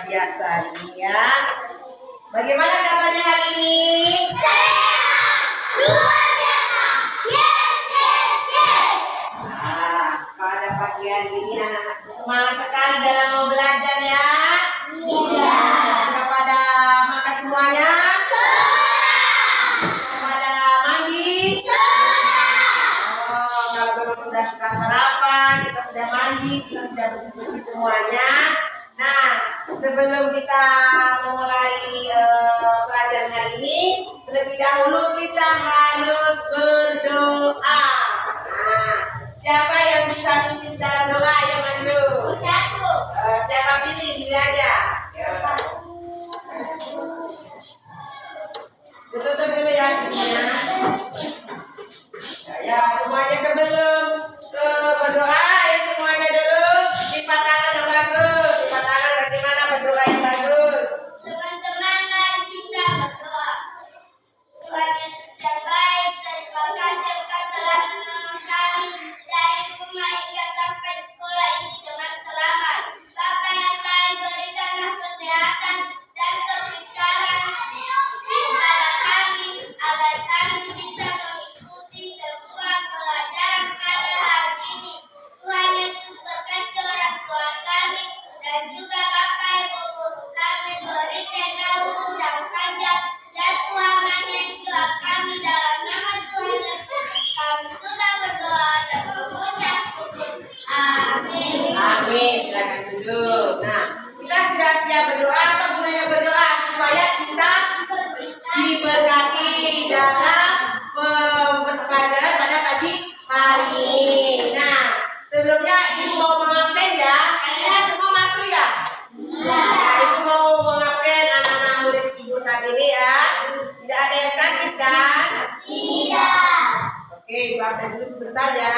biasa ini ya. Bagaimana kabarnya hari ini? Luar biasa. Yes, yes, yes. Pada pagi hari ini anak-anak semangat sekali dalam mau belajar ya. Iya. Sudah pada makan semuanya? Sudah. Pada mandi? Sudah. Kalau memang sudah kita sarapan, kita sudah mandi, kita sudah bersih-bersih semuanya. Nah, sebelum kita memulai pelajaran hari ini, terlebih dahulu kita harus berdoa. Nah, siapa yang bisa pimpin dalam doa? Yang maju. Siapa pilih? Pilih aja. Tutup dulu ya pintunya. Ya, semuanya sebelum berdoa ya semuanya dulu lipat tangan yang bagus. Lipat tangan bagaimana berdoa yang bagus. Teman-teman, mari kita berdoa. Tuhan Yesus yang baik, terima kasih Engkau telah menolong kami dari rumah hingga sampai di sekolah ini dengan selamat. Bapa yang baik, berikanlah kesehatan dan kepikiran kepada kami agar kami bisa mengikuti semua pelajaran pada hari ini. Tuhan Yesus berkati orang tua kami dan juga Bapak Ibu guru kami, berikan umur yang panjang dan Tuhan menyertai doa kami dalam nama Tuhan Yesus. Kami sudah berdoa dan mengucap syukur. Amin. Amin. Silakan duduk. Nah, kita sudah siap berdoa. Apa gunanya berdoa? Supaya kita diberkati dalam pelajaran pada pagi hari ini. Nah, sebelumnya ibu mau mengabsen ya. Kayaknya semua masuk ya. Nah, ibu mau mengabsen anak-anak murid ibu saat ini ya. Tidak ada yang sakit kan? Tidak. Oke, ibu absen dulu sebentar ya.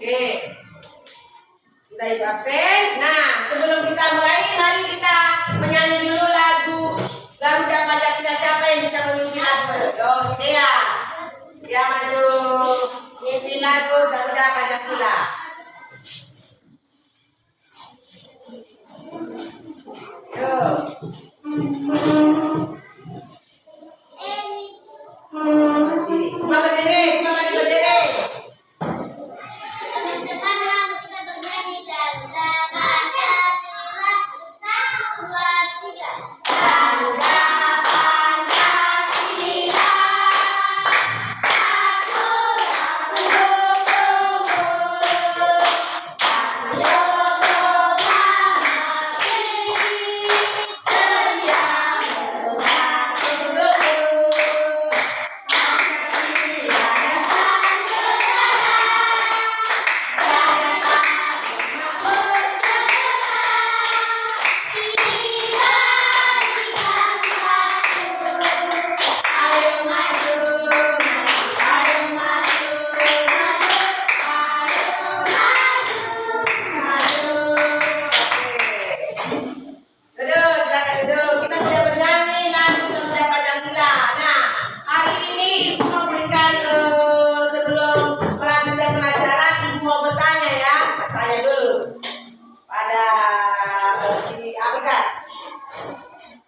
Oke, sudah ibu absen. Nah, sebelum kita mulai, mari kita menyanyi dulu lagu Garuda Pancasila. Siapa yang bisa memimpin lagu? Yo, Sidea. Dia maju memimpin lagu Garuda Pancasila. Yo. Semua berdiri, semua berdiri. Teman-teman, mari kita bernyanyi Garuda Pancasila. 1, 2, 3. Garuda Pancasila.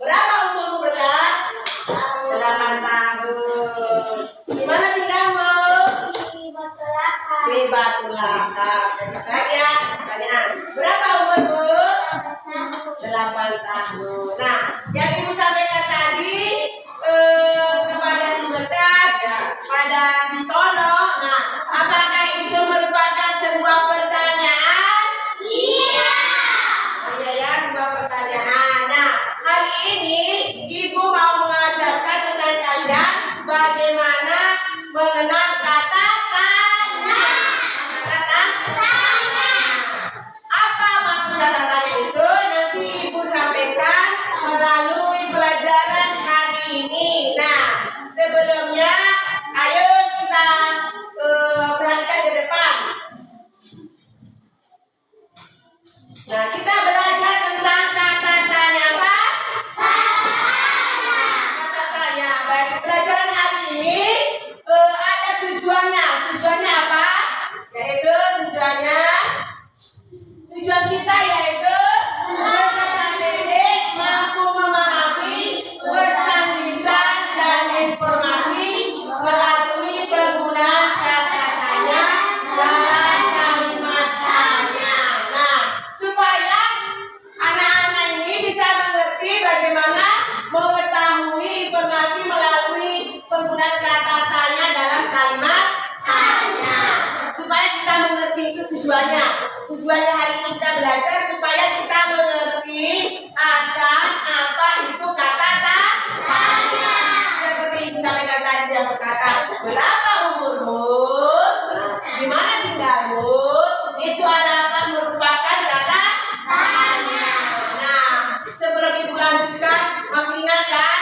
Berapa umurmu berkat? 8 tahun. Di mana tinggalmu? Di Batu Langkat. Dekat lagi ya. Pertanyaan. Berapa umurmu? 8 tahun. Nah, yang ibu sampaikan tadi kepada si berkat, pada si Tono. Nah, apakah itu merupakan sebuah pertanyaan? Iya. Iya ya, sebuah pertanyaan. Nah, hari ini ibu mau mengajarkan tentang kalian bagaimana mengenal kata tanya. Kata tanya. Apa maksud kata tanya itu? Nanti ibu sampaikan tujuannya. Tujuannya hari ini kita belajar supaya kita mengerti akan apa itu kata tanya. Seperti Ibu sampaikan tadi yang berkata, berapa umurmu? Di mana tinggalmu? Itu adalah merupakan kata tanya. Nah, sebelum Ibu lanjutkan, masih ingat kan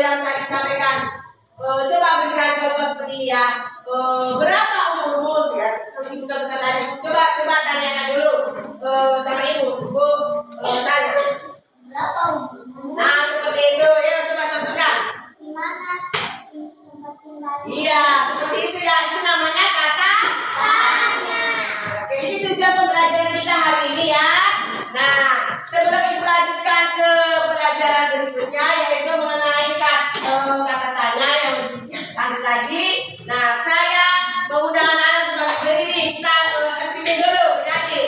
yang tadi sampaikan? Coba berikan contoh seperti ini ya. Berapa umurmu? Ya, seperti Ibu contohkan tadi. Coba tanyakan dulu sama Ibu. Ibu tanya. Berapa umurmu? Nah, seperti itu. Ya, coba contohkan. Di mana tempat tinggal? Iya, seperti itu ya. Itu namanya kata tanya. Oke, ini tujuan pembelajaran kita hari ini ya. Nah, sebelum Ibu lanjutkan ke pelajaran berikutnya, yaitu mengenai kata tanya yang lebih lanjut lagi. Nah, saya mengundang anak-anak untuk berdiri. Kita pimpin dulu menyanyi.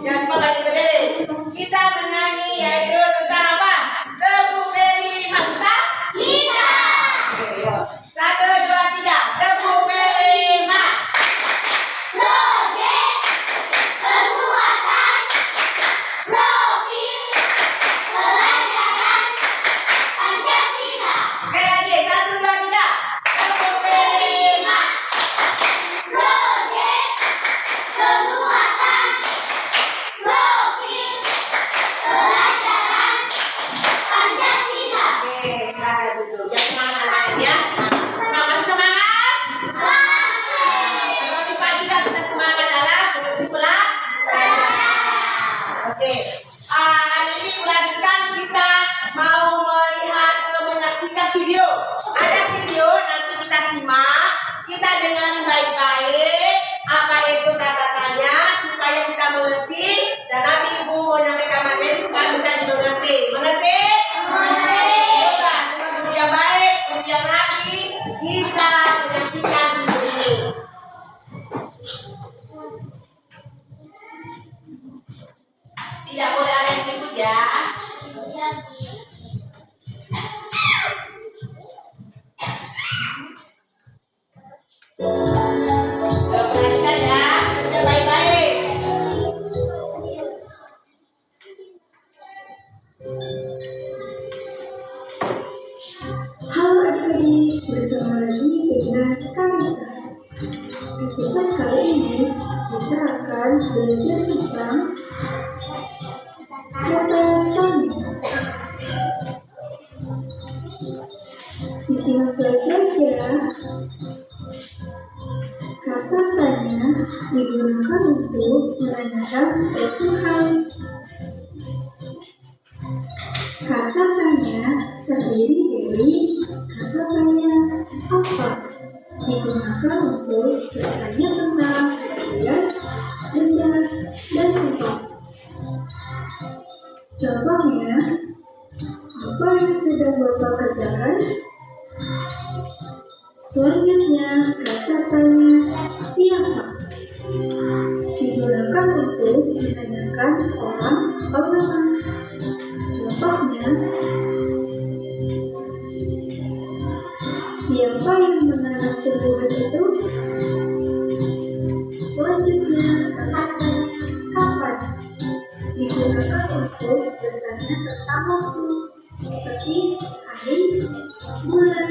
Yang semua bagi berdiri. Kita menyanyi yaitu tentang apa? Tebu Meli Mangsa Bisa. Oke, yuk. 1, 2, 3. Tebu Meli Ma. Proyek penguatan profil pelajaran Pancasila. Sekali lagi, 1, 2, 3. Tebu Meli Ma. Proyek penguatan profil pelajaran Pancasila. Oke, silakan duduk. Jangan semangat anak-anaknya. Semangat, semangat. Masih pagi kan kita semangat dalam mengikuti pelajaran. Oke, hari ini lanjutkan kita mau melihat menyaksikan video. Ada video nanti kita simak, kita dengar baik-baik apa itu kata tanya supaya kita mengerti dan nanti Ibu menyampaikan materi supaya bisa dimengerti. Mengerti? Coba semua guru yang baik, guru yang rapi, kita menyaksikan video ini. Tidak boleh ada yang ikut ya. Perhatikan ya, dengar baik-baik. Halo adik-adik, bersama lagi dengan Karita. Episode kali ini kita akan belajar tentang kata tanya. Disimak baik-baik ya. Kata tanya digunakan untuk menanyakan suatu hal. Kata tanya terdiri dari kata tanya apa, digunakan untuk bertanya tentang kejadian, benda, dan tempat. Contohnya, apa yang sedang Bapak kerjakan? Selanjutnya, kata tanya siapa, digunakan untuk menanyakan orang atau nama. Contohnya, siapa yang menanam tumbuhan itu? Selanjutnya, kata tanya kapan, digunakan untuk bertanya tentang waktu, seperti hari, bulan,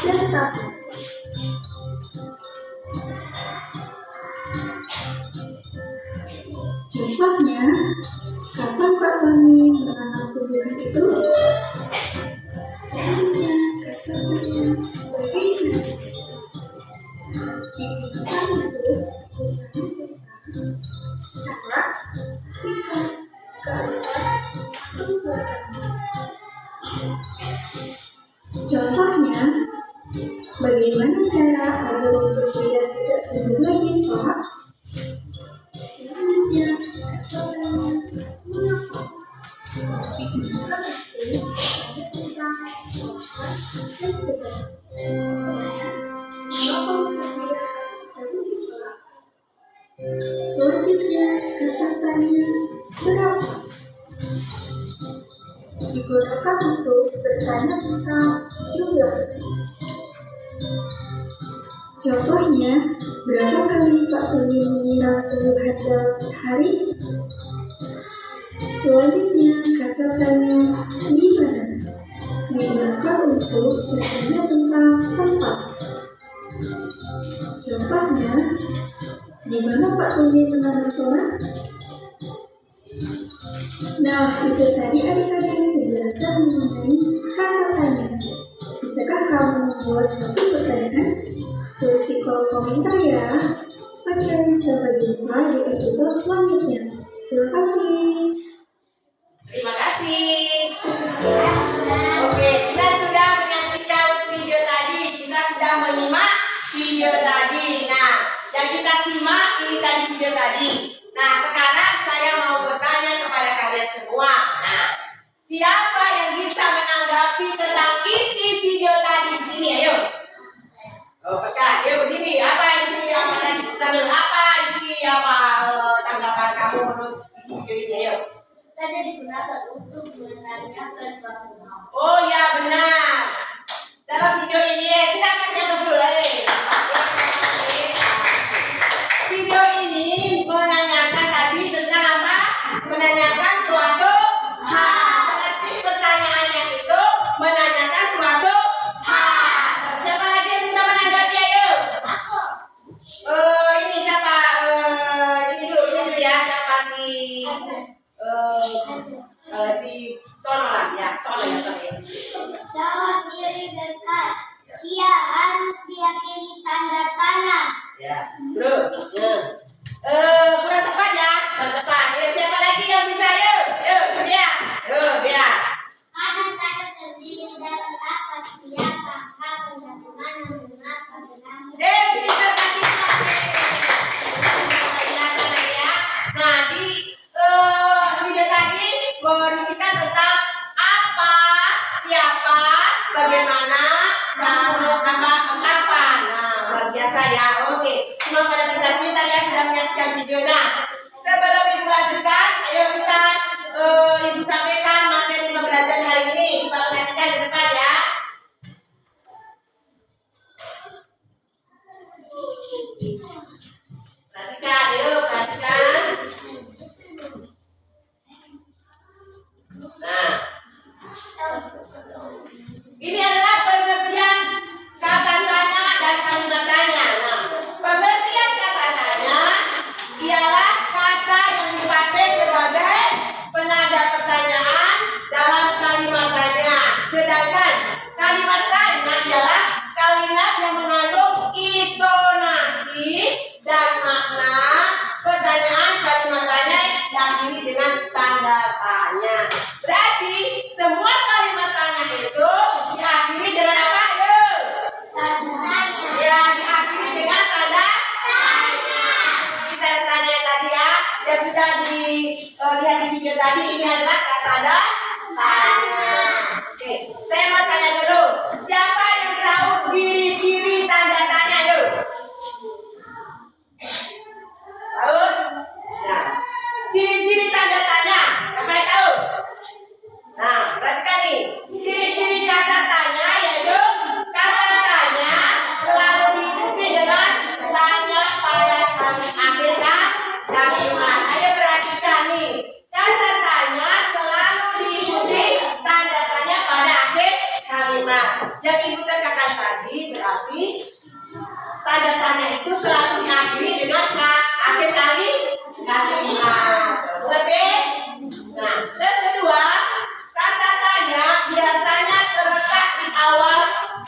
dan tahun. Contohnya, kapan Pak Tony menanam tumbuhan itu? Selanjutnya, kata tanya bagaimana, digunakan untuk bertanya tentang cara, tingkat, keadaan, atau suasana. Contohnya, bagaimana cara agar berbeda tidak timbul lagi, Pak? Selanjutnya, kata tanya mengapa, digunakan untuk bertanya tentang alasan dan sebab. Mengapa berbeda harus terjadi di sekolah? Selanjutnya, kata tanya berapa, digunakan untuk bertanya tentang jumlah. Contohnya, Berapa kali Pak Tony menyiram tumbuhan daun sehari? Selanjutnya, kata tanya di mana? Digunakan untuk bertanya tentang tempat. Contohnya, di mana Pak Tony menanam tomat? Nah, itu tadi adik-adik penjelasan mengenai kata tanya. Bisakah kamu membuat satu pertanyaan? Tulis di kolom komentar ya. Oke, sampai jumpa di episode selanjutnya. Terima kasih. Terima kasih. Oke, kita sudah menyaksikan video tadi. Kita sudah menyimak video tadi. Nah, yang kita simak ini tadi video tadi. Nah, sekarang saya mau bertanya kepada kalian semua. Nah, siapa yang bisa menanggapi tentang isi video tadi di sini? Ayo. Oh, Kak, ya begini. Apa isi apa tadi? Apa isi tanggapan kamu menurut isi video ini? Ayo. Tadi digunakan untuk menanyakan suatu hal. Oh ya benar. Dalam video ini kita akan lihat dulu. Video ini menanyakan tadi tentang apa? Menanyakan suatu hal. Berarti pertanyaannya itu menanyakan suatu hal. Siapa lagi yang bisa menanggapi? Ayo. Aku. Ini siapa? Ini dulu ya. Siapa sih? Si Tono lah ya. Tono ya. Jawab diri berkat. Ia harus diyakini tanda tanya. Ya, bro. Kurang tepat ya, kurang tepat. Siapa lagi yang bisa? Yuk, sedia. Dia. Tanda tanya terdiri dari apa, siapa, kapan, dan mana, mengapa, berakhir. Bisa tadi. Nah, di video tadi berisikan tentang apa, siapa, bagaimana, terus apa, mengapa. Nah, luar biasa ya. Oke, semua pada pintar-pintar ya sudah menyaksikan video. Nah, sebelum Ibu lanjutkan, ayo kita Ibu sampaikan materi pembelajaran hari ini. Coba perhatikan di depan ya. Perhatikan, yuk perhatikan. Nah, ini adalah pengertian kata tanya dan kalimat tanya. Nah, pengertian kata tanya ialah kata yang dipakai sebagai penanda pertanyaan dalam kalimat tanya. Sedangkan kalimat tanya ialah kalimat yang mengandung intonasi dan makna pertanyaan kalimat tanya diakhiri dengan tanda tanya. Berarti semua kalimat tanya itu diakhiri dengan apa? Yuk. Tanda tanya. Ya, diakhiri dengan tanda tanya. Ini tanda tanya tadi ya. Ya sudah dilihat di video tadi, ini adalah tanda tanya. Oke, saya mau tanya dulu. Siapa yang tahu ciri-ciri tanda tanya? Yuk. Tahu? Nah, ciri-ciri tanda tanya. Siapa yang tahu? Nah, perhatikan nih. Ciri-ciri kata tanya yaitu kata tanya selalu diikuti dengan tanya pada akhir kalimat. Ayo perhatikan nih. Kata tanya selalu diikuti tanda tanya pada akhir kalimat. Yang Ibu tekankan tadi berarti tanda tanya itu selalu diakhiri dengan akhir kalimat. Berarti? Nah, terus kedua, kata tanya biasanya terletak di awal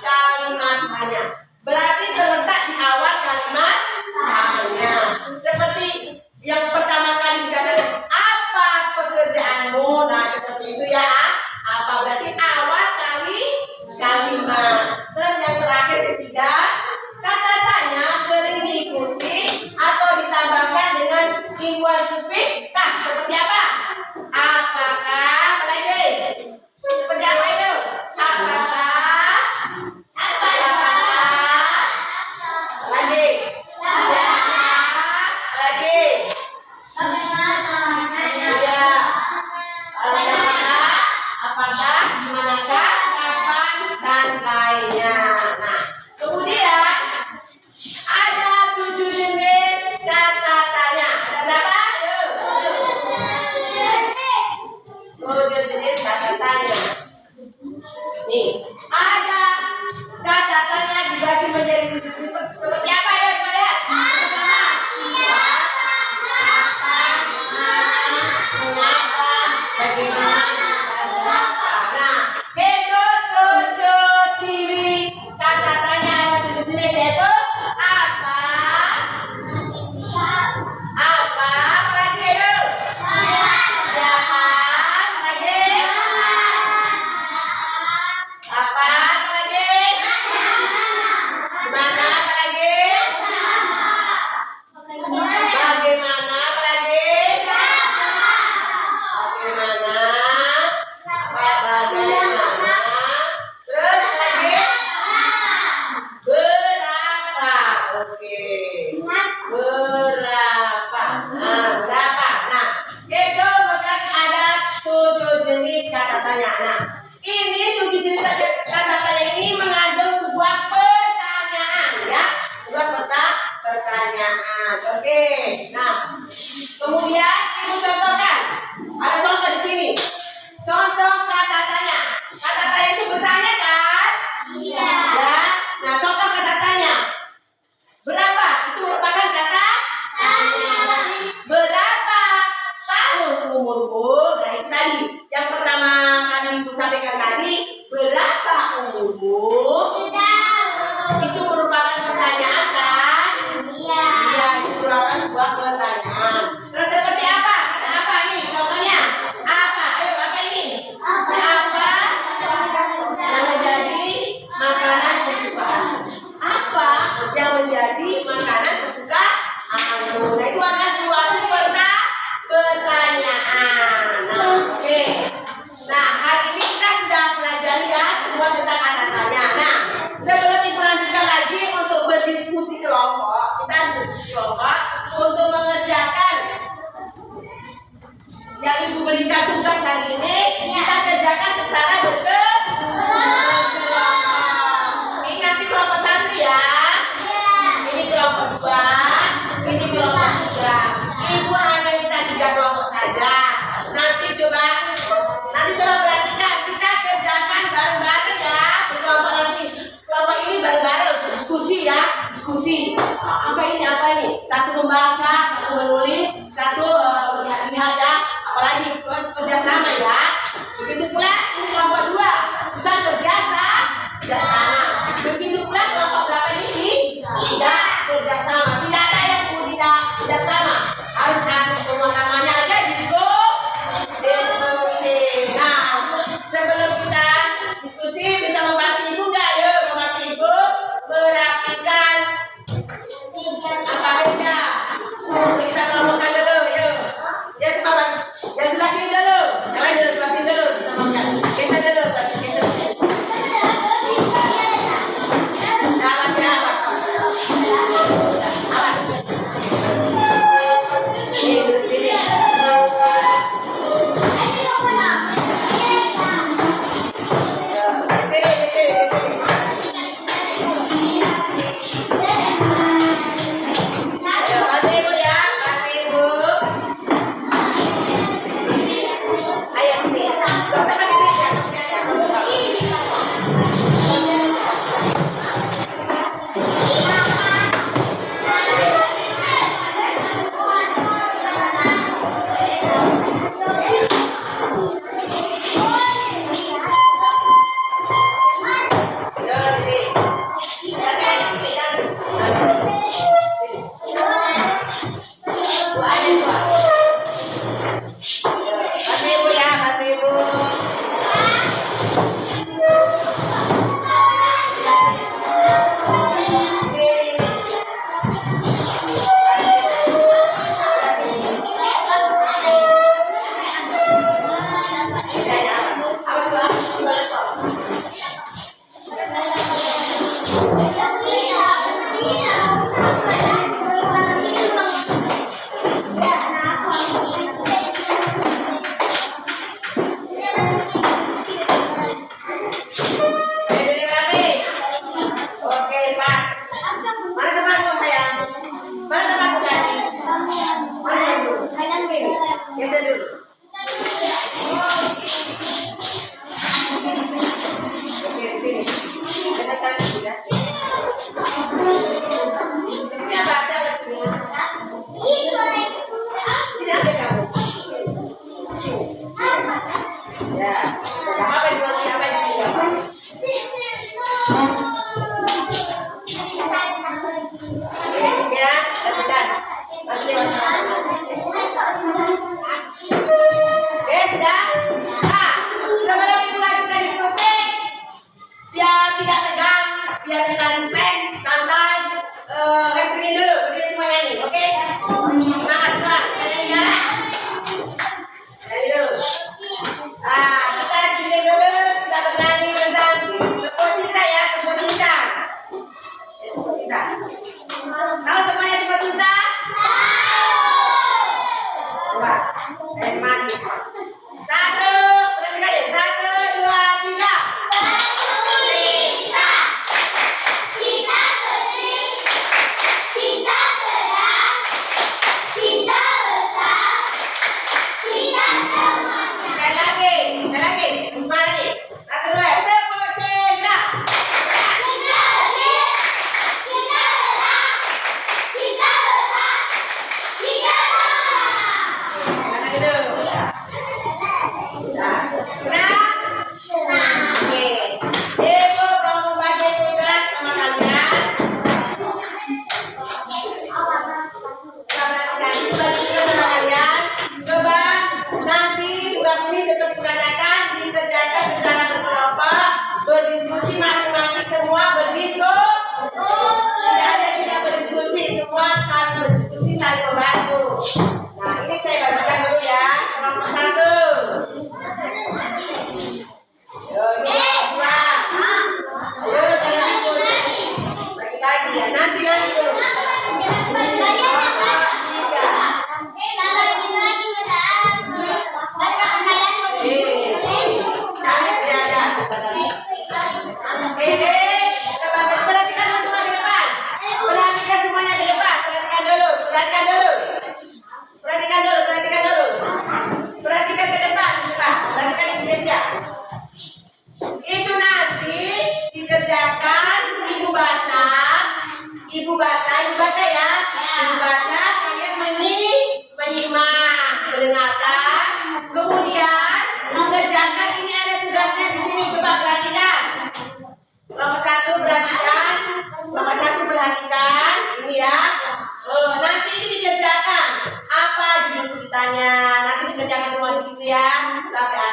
kalimat tanya. Berarti terletak di awal kalimat tanya. Seperti yang pertama kali dikatakan, apa pekerjaanmu? Nah, seperti itu ya. Apa berarti awal kalimat. Terus yang terakhir ketiga, kata tanya sering diikuti Bagaimana? Bagaimana? Terus lagi? Berapa? Oke. Berapa? Nah, berapa? Nah, itu bukan ada 7 jenis kata tanya. Nah, ini 7 jenis kata tanya ini mengandung sebuah pertanyaan, ya. Sebuah pertanyaan. Oke. Nah, kemudian ibu contohkan. Ada contoh di sini. Contoh kata tanya. Kata tanya itu bertanya kan? Iya. Ya. Nah, contoh kata tanya. Berapa? Itu merupakan kata tanya. Berarti berapa tahun umurmu? Nah, itu tadi. Yang pertama kali ibu sampaikan tadi, berapa umurmu? Itu merupakan pertanyaan kan? Iya. Iya, itu merupakan sebuah pertanyaan. Terus seperti apa? Kata apa ini? Contohnya apa? Ayo, apa ini? Apa yang menjadi makanan kesukaan? Apa yang menjadi makanan kesukaanmu? Nah, itu ada suatu pertanyaan. Nah, oke. Nah, hari ini kita sudah pelajari ya semua tentang kata tanya. Nah, sebelum ibu lanjutkan lagi untuk berdiskusi kelompok, kita berdiskusi kelompok untuk mengerjakan yang ibu berikan tugas hari ini, kita kerjakan secara berkelompok. Ini nanti kelompok 1 ya. Ini kelompok 2, ini kelompok 3. Ibu hanya minta 3 kelompok saja. Nanti coba perhatikan, kita kerjakan bareng-bareng ya. Berkelompok nanti. Kelompok ini bareng-bareng diskusi ya, diskusi. Apa ini? Satu membaca, satu menulis, satu melihat-lihat ya. Apalagi kerjasama ya. Begitu pula ini kelompok 2, kita kerjasama. Begitu pula kelompok 8 ini tidak kerjasama. Tidak ada yang tidak sama. Harus ada semua namanya aja diskusi.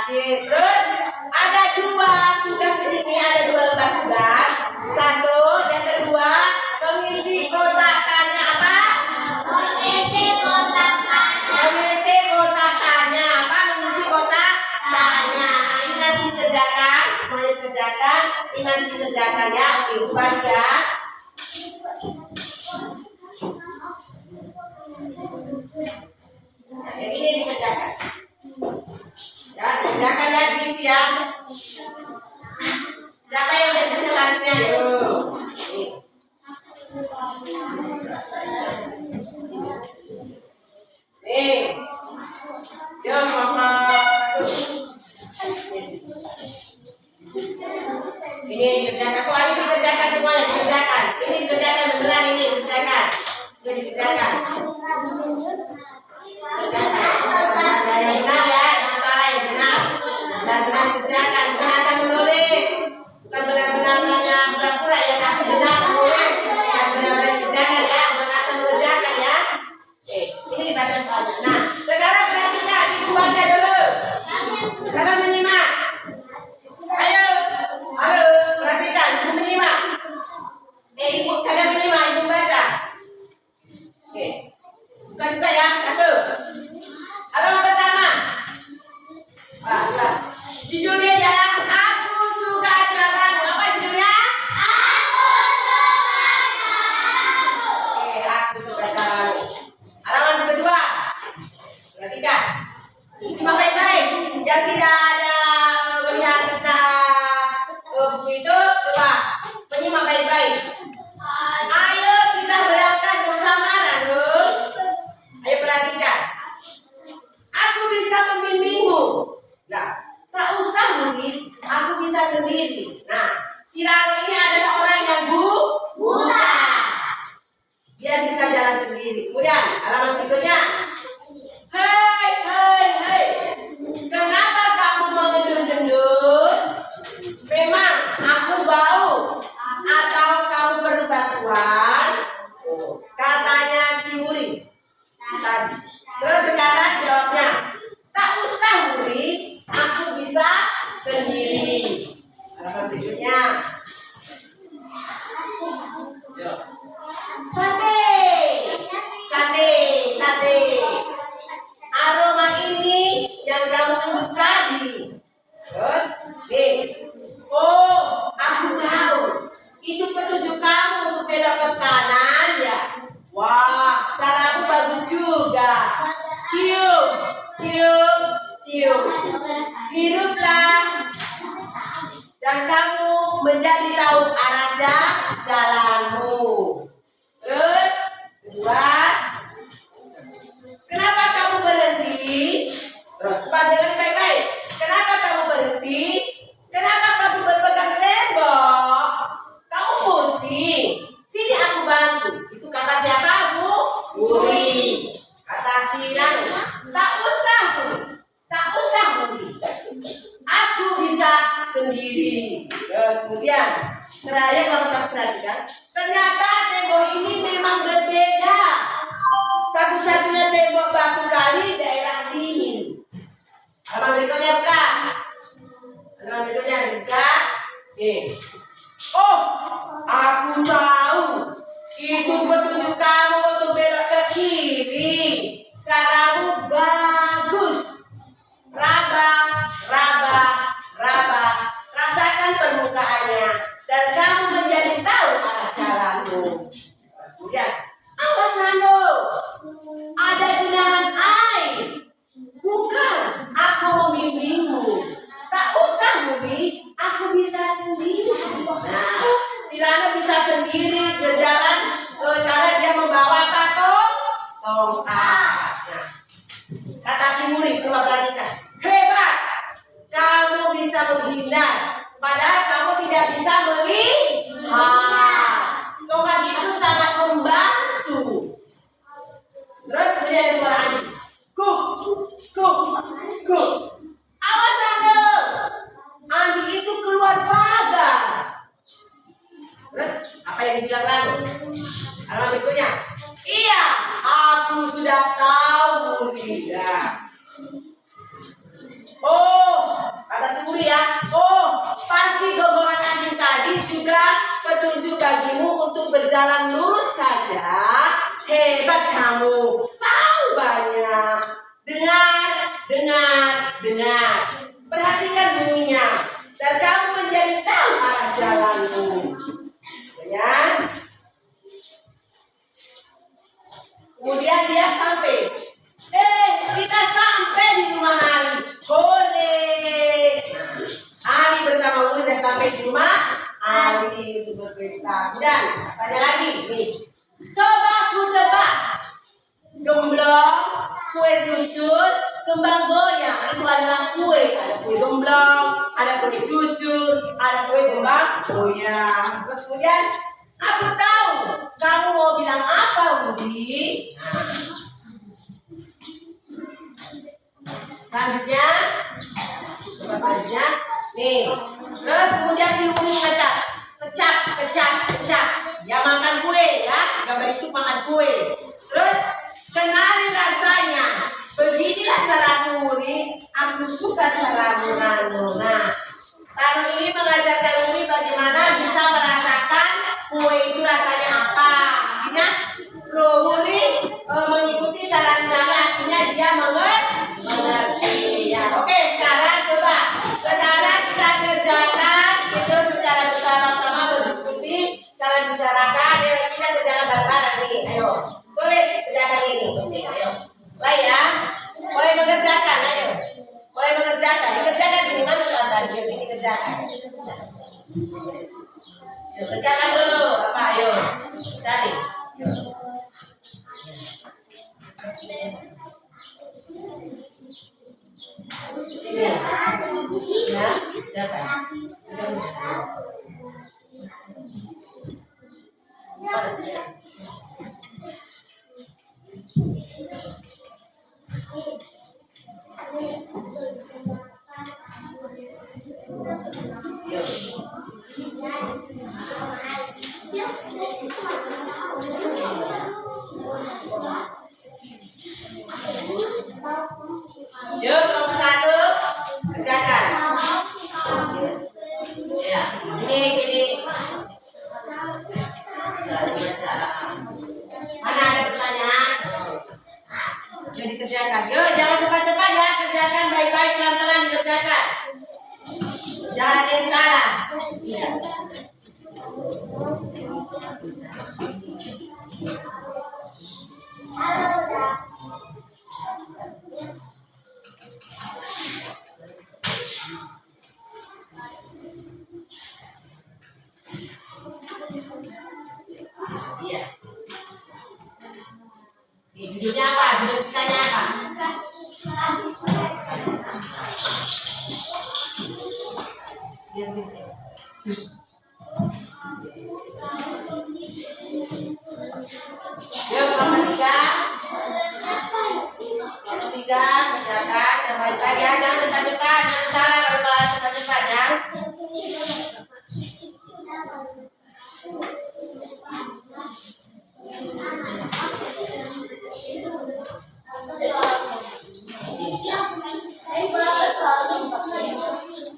Oke, terus ada dua tugas di sini, ada dua lembar tugas. Satu, yang kedua, mengisi kotak tanya apa? Mengisi kotak tanya. Mengisi kotak tanya apa? Mengisi kotak tanya. Ini nanti kerjakan, semuanya kerjakan. Ini nanti kerjakan ya. Oke, ubah ya. Nah, yang ini dikerjakan. Ya, kerjakan ya, diisi ya. Siapa yang udah isi kelasnya? Yuk. Nih. Yuk, mama. Ini dikerjakan. Soal ini dikerjakan semuanya, dikerjakan. Ini dikerjakan beneran, ini dikerjakan. Ini dikerjakan. Kerjakan. Yang benar ya, yang salah yang benar. Benar-benar dikerjakan. Jangan asal menulis. Bukan benar-benar hanya pura-pura ya, tapi benar menulis. Yang benar-benar dikerjakan ya, bukan asal mengerjakan ya. Oke, ini dibaca soalnya. Nah, sekarang perhatikan, dibuatnya dulu. Sekarang menyimak. Ayo, halo, perhatikan, ibu menyimak. Ibu, kalian menyimak, ibu baca. Oke, buka-buka ya, satu. Halaman pertama. Wah. Judulnya ya, aku suka caramu. Apa judulnya? Oke, aku suka caramu. Halaman kedua. Perhatikan. Simak baik-baik. Yang tidak ada melihat tentang buku itu, coba menyimak baik-baik. Ayo kita berangkat bersama, Ranu. Ayo perhatikan. Aku bisa membimbingmu. Nah, tak usah mungkin, aku bisa sendiri. Nah, si Ranu ini adalah orang yang buta. Dia bisa jalan sendiri. Kemudian, halaman berikutnya. Hei. Kenapa kamu mengendus-endus? Memang aku bau atau kamu perlu bantuan? Katanya si Wuri tadi. Terus sekarang jawabnya, tak usah Wuri, aku bisa sendiri. Halaman berikutnya. Sate. Aroma ini yang kamu endus tadi. Terus, oh, aku tahu. Itu petunjuk kamu untuk belok ke kanan ya. Wah, caramu bagus juga. Cium. Hiduplah. Dan kamu menjadi tahu arah jalanmu. Terus, kedua, kenapa kamu berhenti? Terus, coba dengar baik-baik. Kenapa kamu berhenti? Kenapa kamu berpegang tembok? Kamu pusing. Sini aku bantu. Itu kata siapa, Bu? Wuri. Kata si Ranu. Tak usah, Wuri. Aku bisa sendiri. Terus kemudian, terakhir kalau saya perhatikan, ternyata tembok ini memang berbeda. Satu-satunya tembok batu kali daerah sini. Halaman berikutnya buka. Oh, aku tahu. Itu petunjuk kamu untuk belok ke kiri. Caramu bagus. Raba. Rasakan permukaannya. Dan kamu menjadi tahu arah jalanmu. Kemudian, awas Rando. Ada genangan air. Bukan, aku membimbingmu. Tak usah, Wuri. Aku bisa sendiri. Nah, si Rano bisa sendiri. berjalan lurus saja, hebat kamu, tahu banyak. Dengar, dengar, dengar. Perhatikan bunyinya, dan kamu menjadi tahu arah jalanmu. Ya. Kemudian dia sampai. Kita sampai di rumah Ali. Hore. Ali bersama Uli sudah sampai di rumah Ali untuk berpesta. Dan tanya lagi nih. Coba aku tebak. Gemblong, kue cucut, kembang goyang. Itu adalah kue. Ada kue gemblong, ada kue cucut, ada kue kembang goyang. Terus kemudian aku tahu kamu mau bilang apa, Budi? Selanjutnya, nih. Terus kemudian si Uli ngecap, kecap. Ya makan kue ya, gambar itu makan kue. Terus kenali rasanya. Beginilah cara Uli. Aku suka cara Nano. Nah, Nano ini mengajarkan Uli bagaimana bisa merasakan kue itu rasanya apa. Akhirnya Uli mengikuti cara Nano. Akhirnya dia mengerti. Ya, oke. Sekarang kita kerjakan itu secara bersama-sama berdiskusi. Kalian bicarakan, kita kerjakan bareng-bareng nih. Ayo, tulis kerjakan ini. Oke, ayo. Mulai ya. Mulai mengerjakan, ayo. Mulai mengerjakan. Dikerjakan ini mana selatan? Ini kerjakan. Kerjakan dulu. Apa? Ayo. Cari. Sini. Ya, kerjakan. Yuk, nomor 1 kerjakan. Ya, ini. Mana ada pertanyaan? Jadi kerjakan. Yuk, jangan cepat-cepat ya, kerjakan baik-baik, pelan-pelan dikerjakan. Jangan ada yang salah. Ya. Iya. Ini judulnya apa? Judul ceritanya apa? Yuk, nomor 3. Nomor 3, kerjakan sampai pagi ya. Jangan cepat-cepat, jangan salah kalau cepat-cepat ya.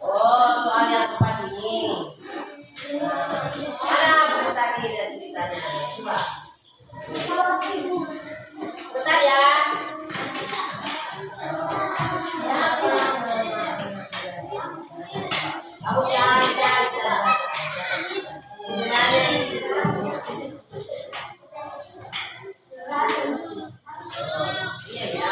Oh, soal yang tepat ini. Mana buku tadi dan ceritanya? Coba. Bentar ya. Aku cari. Sebenarnya iya ya.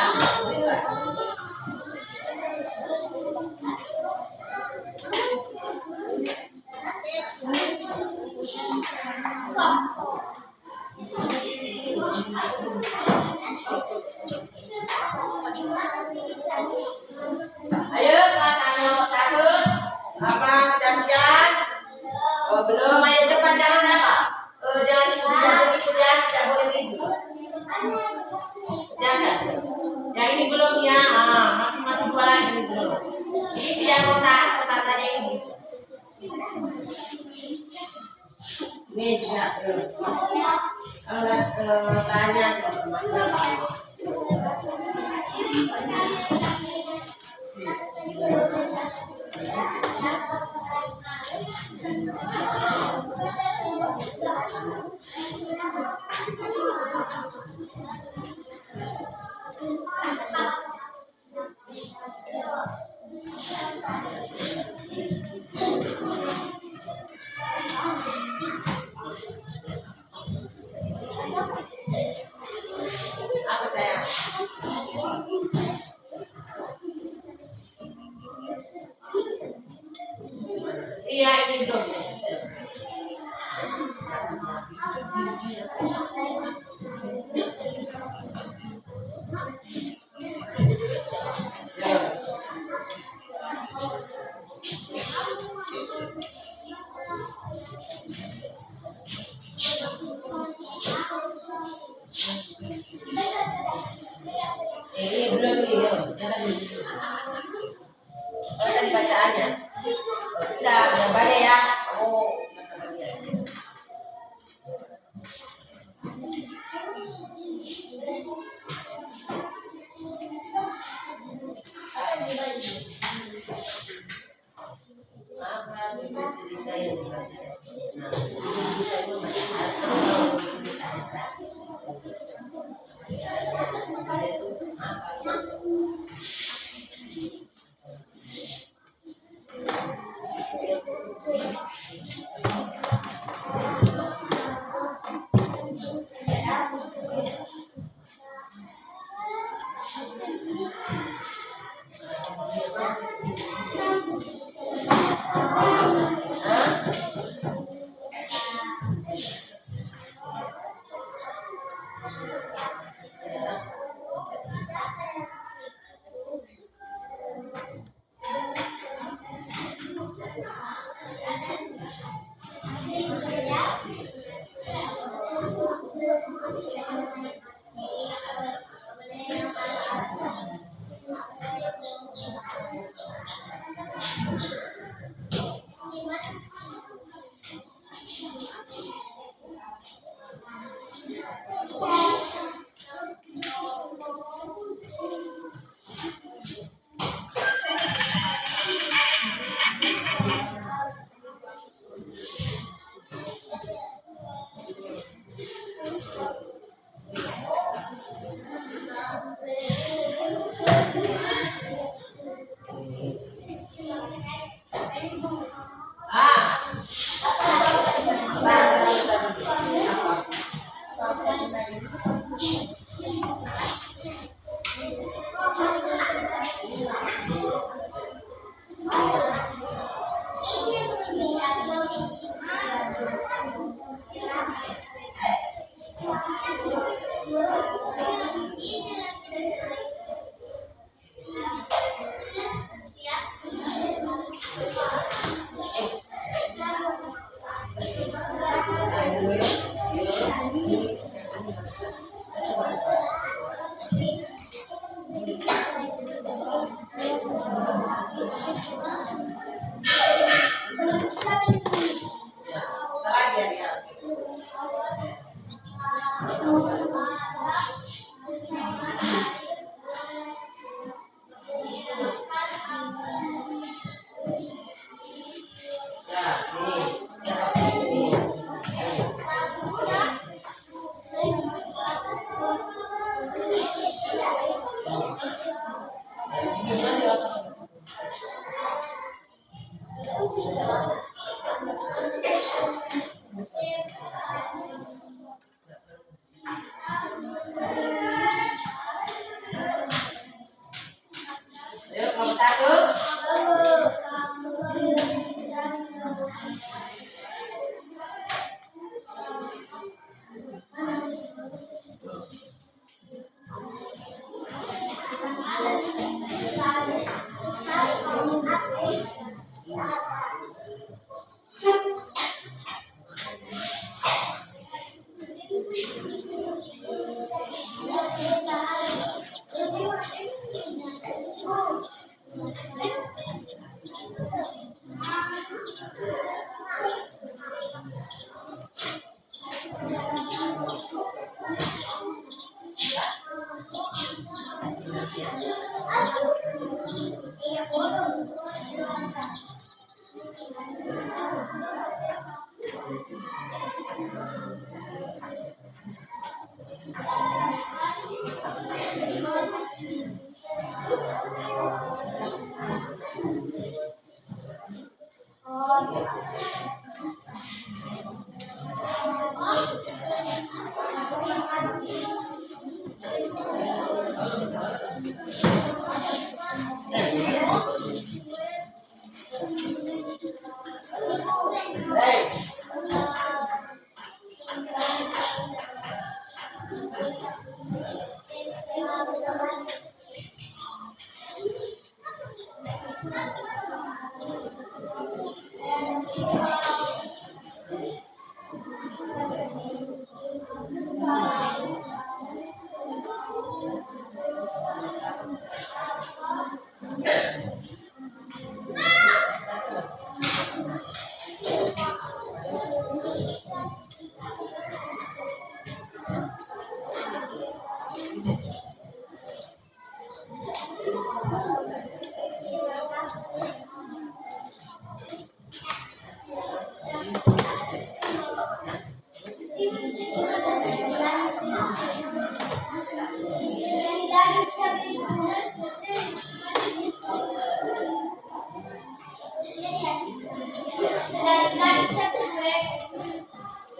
Ayo kelas 1. Apa sudah siap? Oh, belum. Ayo cepat, jangan apa? Jangan ikut ya, tidak boleh ikut. Jangan. Yang ini belum ya. Masih 2 lagi ini belum. Ini dia kotak-kotaknya ini. Ini juga belum. Kalau nggak tanya sama teman-teman. Iya, ini belum. Ini belum nih, jangan dulu. Oh, tadi bacaannya. Sudah banyak ya. Oh,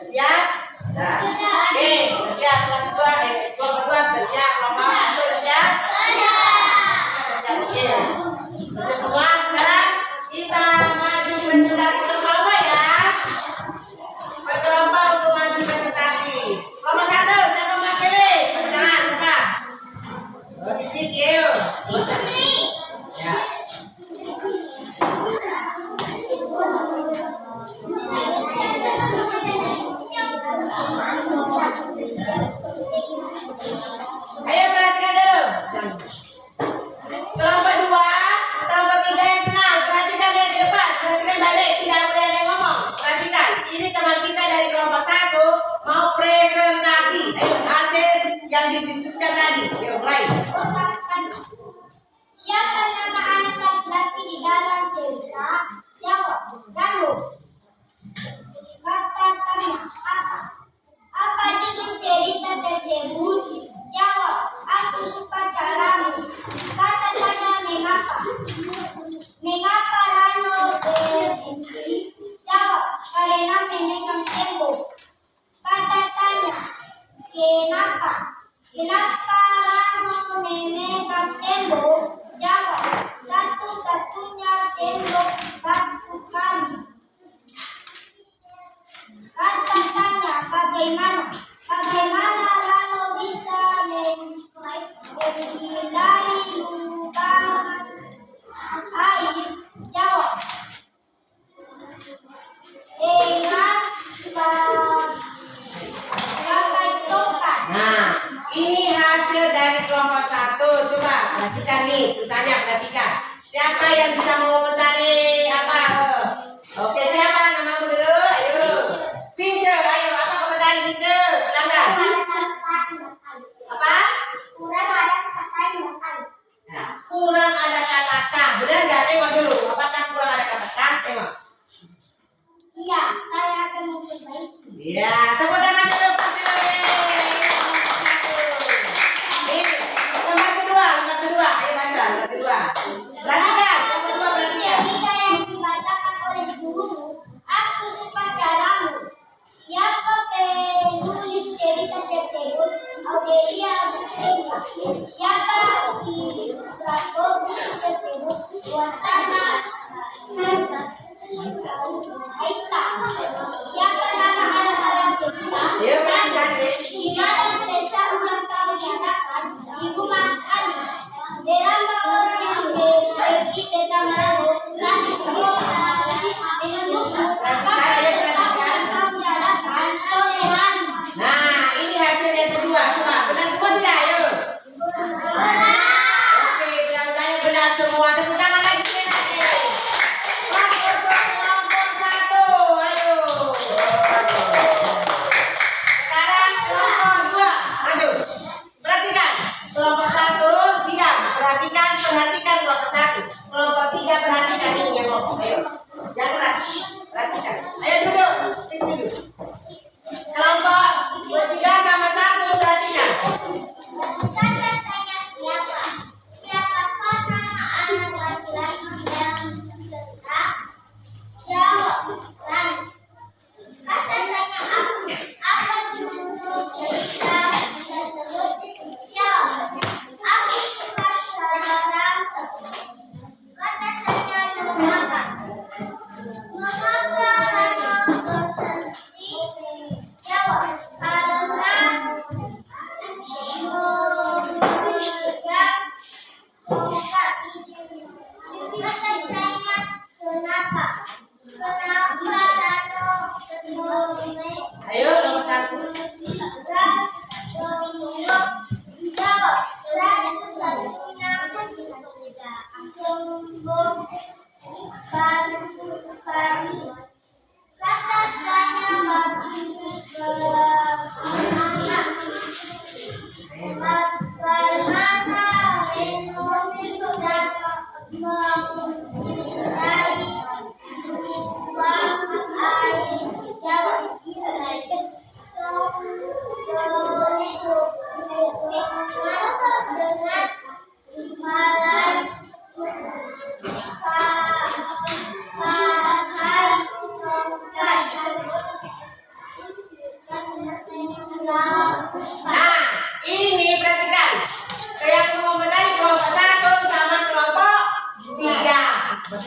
Siap? Nah, oke, siap. Kelas kedua, kelompok kedua, siap. Kelompok satu, siap? Siap, oke. Oke, semua sekarang kita maju presentasi berkelompok ya. Berkelompok untuk maju presentasi. Kelompok satu, siapa mewakili? Jangan lupa. Positif, yuk. Ya. Ayo perhatikan dulu. Kelompok dua, kelompok tiga yang tenang. Perhatikan yang di depan. Perhatikan baik-baik. Tidak boleh ada yang ngomong. Perhatikan. Ini teman kita dari kelompok satu mau presentasi. Ayo hasil yang didiskusikan tadi. Ayo mulai. Siapa nama anak laki-laki di dalam cerita? Jawab, Ranu. Kata tanya, apa? Apa judul cerita tersebut? Jawab, aku suka caramu. Kata tanya, mengapa? Mengapa Rano berhenti? Jawab, karena memegang tembok. Kata tanya, kenapa? Kenapa Rano memegang tembok? Jawab, satu-satunya tembok batu kami. Kata tanya, bagaimana? Bagaimana Rano bisa menghindari lubang air? Jawab, dengan pakai tongkat. Nah, ini hasil dari kelompok satu. Coba perhatikan nih, tulisannya perhatikan. Siapa yang bisa mengomentari apa? Oke, siapa namamu dulu? Ayo. Vince, ayo apa komentari Vince? Silakan. Apa? Kurang ada kata yang makan. Nah, kurang ada kata K. Benar nggak? Tengok dulu. Apakah kurang ada kata K? Tengok. Iya, saya akan memperbaiki. Ya, tepuk tangan dulu. Ini lembar kedua. Ayo baca lembar kedua. Perhatikan, lembar kedua perhatikan. Cerita yang dibacakan oleh gurumu, aku suka caramu. Siapa penulis cerita tersebut? Audelia Bukhari. Siapa ilustrator buku tersebut? Watana Aita. Siapa nama anak-anak cerita? Ayo perhatikan deh. Di mana pesta ulang tahun diadakan? Di rumah Ali. Deramba orang yang pergi bersama Rano sambil dengan buku. Kapan pesta ulang tahun diadakan? Sore hari. Nah, ini hasil yang kedua. Coba benar semua tidak? Ayo. Oke, mudah-mudahan benar semua. Tepuk tangan lagi. Kelompok satu.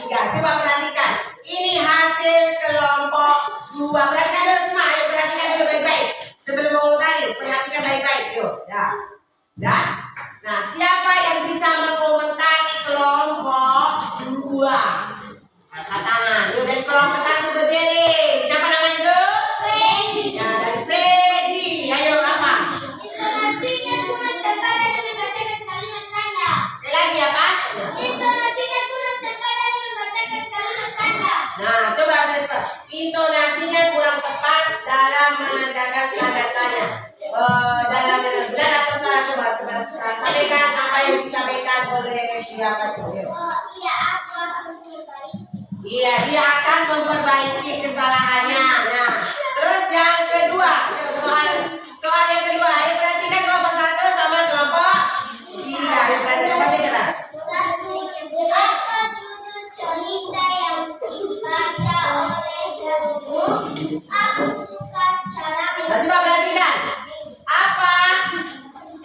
tiga. Coba perhatikan. Ini hasil kelompok dua. Perhatikan dulu semua. Ayo perhatikan dulu baik-baik. Sebelum mengulangi, perhatikan baik-baik. Yuk, dah. Dah. Nah, siapa yang bisa mengomentari kelompok dua? Angkat tangan. Yuk, dari kelompok satu berdiri. Siapa namanya itu? Freddy. Ya, dari Freddy. Ayo, apa? Intonasinya kurang tepat dalam membacakan kalimat tanda. Sekali lagi apa? Intonasinya kurang tepat dalam membacakan kalimat tanda. Nah, coba saya coba. Intonasinya kurang tepat dalam menandakan tanda tanya. Dalam benar atau salah, coba sampaikan apa yang disampaikan oleh siapa itu. Yuk. Oh iya, aku akan memperbaiki. Iya, dia akan memperbaiki kesalahannya. Nah, terus yang kedua, soal yang kedua, ayo perhatikan kelompok satu sama kelompok tiga. Ayo perhatikan baca keras. Satu, apa judul cerita yang dibaca oleh gurumu? Aku suka cara Nah, coba perhatikan.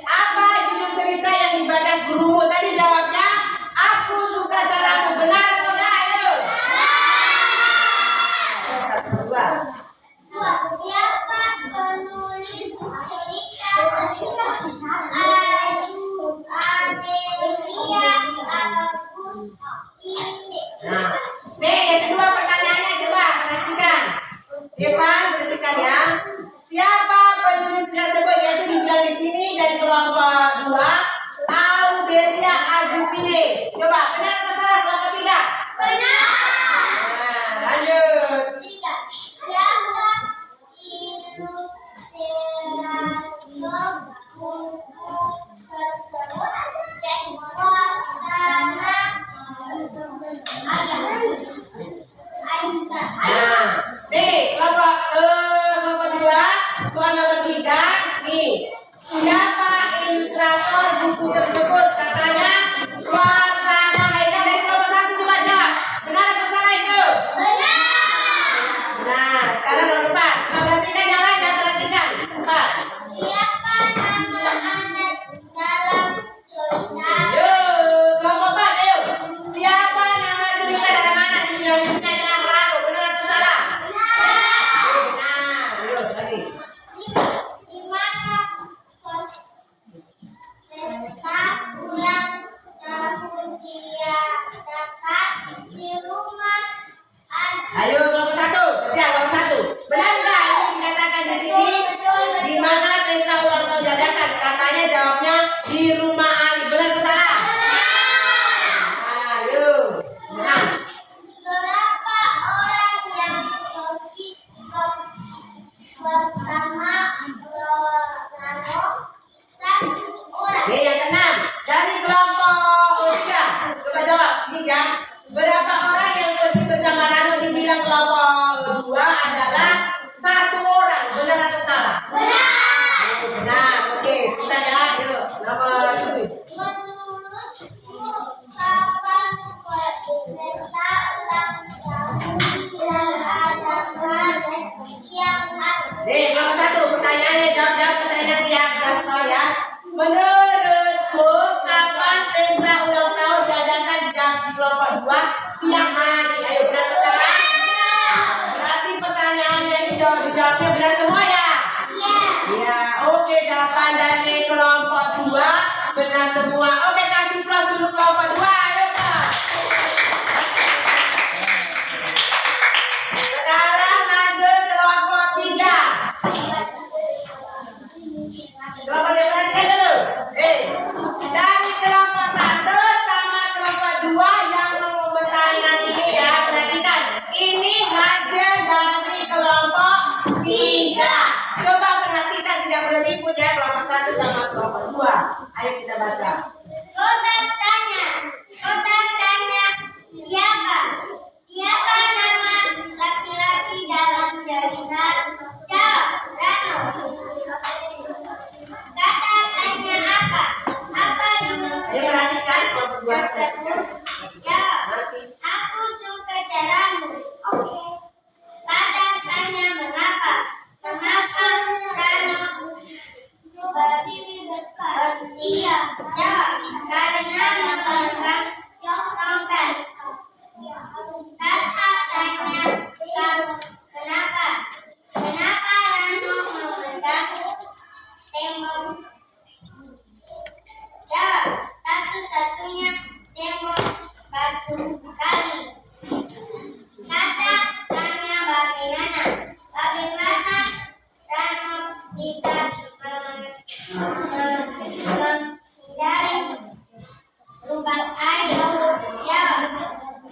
Apa judul cerita yang dibaca gurumu? Tadi jawabnya, aku suka caramu. Benar atau enggak? Ayo. Satu, dua. Dua, siapa penulis cerita tersebut? Adelia Agustini. Nah, nih yang kedua pertanyaannya, coba perhatikan. Evan, perhatikan ya. Siapa penulis tersebut? Yaitu dibilang di sini dari kelompok dua, Adelia Agustini. Coba benar atau salah kelompok tiga? Benar. Nah, lanjut. Tiga, siapa ilustrator buku tersebut? Pertama, Nah, nih kelompok dua, soal nomor tiga, nih. Siapa ilustrator buku tersebut? Katanya Wardana Haika dari kelompok satu. Coba jawab. Benar atau salah itu? benar. Nah, sekarang nomor empat. Coba perhatikan yang lain dan perhatikan. Empat. Siapa nama anak dalam cerita? Yuk, kelompok empat, ayo. Siapa nama cerita dalam anak di dalam cerita yang lalu? Benar atau salah? Benar. Yuk, lagi. Di mana pesta ulang tahun diadakan di rumah Ayo kelompok satu. Ya, kelompok satu. Benar nggak ini dikatakan di sini? Di mana pesta ulang tahun diadakan? Katanya jawabnya di rumah Ali. Benar atau salah? Ayo. Nah, Berapa orang yang pergi bersama Rano? Satu orang. oke, yang keenam dari kelompok tiga. Coba jawab. Tiga. Berapa orang yang pergi bersama Rano? Dibilang kelompok dua adalah satu orang. Benar atau salah? Benar. Benar. Oke, kita lihat. Yuk, nomor 7. Menurutmu kapan pesta ulang tahun diadakan siang hari? Nih, nomor satu pertanyaannya, jawab pertanyaan tiap satu soal ya. Menurutmu kapan pesta ulang tahun diadakan di kelompok dua? Siang hari. Ayo, benar atau salah? Berarti pertanyaannya dijawabnya benar semua ya? Iya. Ya, oke, jawaban dari kelompok dua benar semua. Oke, kasih plus dulu kelompok dua. Ayo, Pak. Sekarang lanjut kelompok tiga. Kelompok tiga perhatikan dulu. Dari kelompok satu sama kelompok dua yang mengomentari nanti ini ya, perhatikan. Ini hasil dari kelompok tiga. Coba perhatikan, tidak boleh ribut ya kelompok satu sama kelompok dua. Ayo kita baca. Kotak tanya.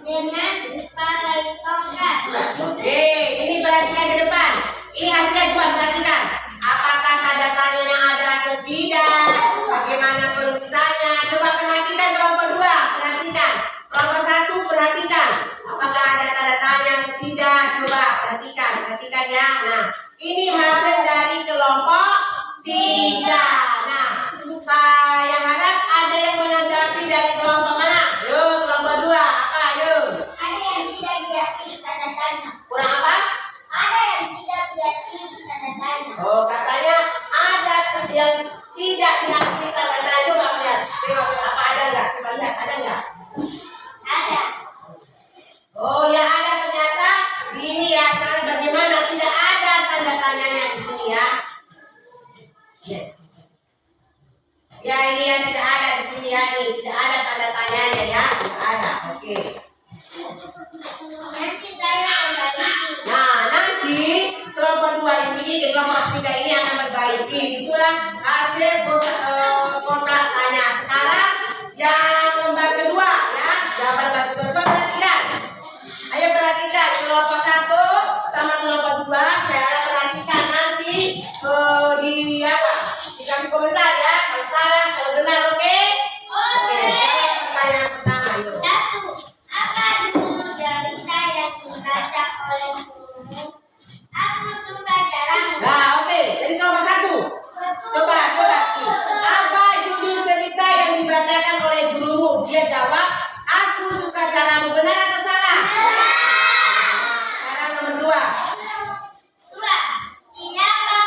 dengan pakai tongkat. Oke, ini perhatikan ke depan. Ini hasilnya coba perhatikan. Apakah tanda tanya yang ada atau tidak? Bagaimana penulisannya? Coba perhatikan kelompok 2. Perhatikan. Kelompok 1 perhatikan. Apakah ada tanda tanya atau tidak? Coba perhatikan. Perhatikan ya. Nah, ini hasil dari kelompok 3. Nah, saya harap ada yang menanggapi dari kelompok mana? Yuk, kelompok 2. Apa? Yuk. Ada yang tidak diakui tanda tanya. Kurang apa? Ada yang tidak diakui tanda tanya. Oh, katanya ada yang tidak diakui tanda tanya. Coba lihat. Tengok apa ada enggak? Coba lihat ada enggak? Ada. Oh, yang ada ternyata ini ya. Nah, bagaimana tidak ada tanda tanyanya di sini ya? Yes. Ya, ini yang tidak ada di sini ya. Ini tidak ada tanda tanyanya ya. Tidak ada. Oke. Nanti saya kembali. Nah, nanti kelompok 2 ini, kelompok 3 ini akan memperbaiki. Itulah hasil kotak tanya. Sekarang yang lembar kedua ya. Jawaban lembar kedua. Coba perhatikan. Ayo perhatikan kelompok 1 sama kelompok 2. Saya harap perhatikan nanti di apa? Dikasih komentar ya. Kalau salah, kalau benar, oke? Oke. Jawab pertanyaan pertama. Yuk. 1. Apa dulu cerita yang dibaca oleh gurumu? Aku suka caramu. Nah, oke. Jadi kelompok 1. Coba. Apa judul cerita yang dibacakan oleh gurumu? Dia jawab, aku suka caramu. Benar atau salah? Sekarang nomor 2. 2. Siapa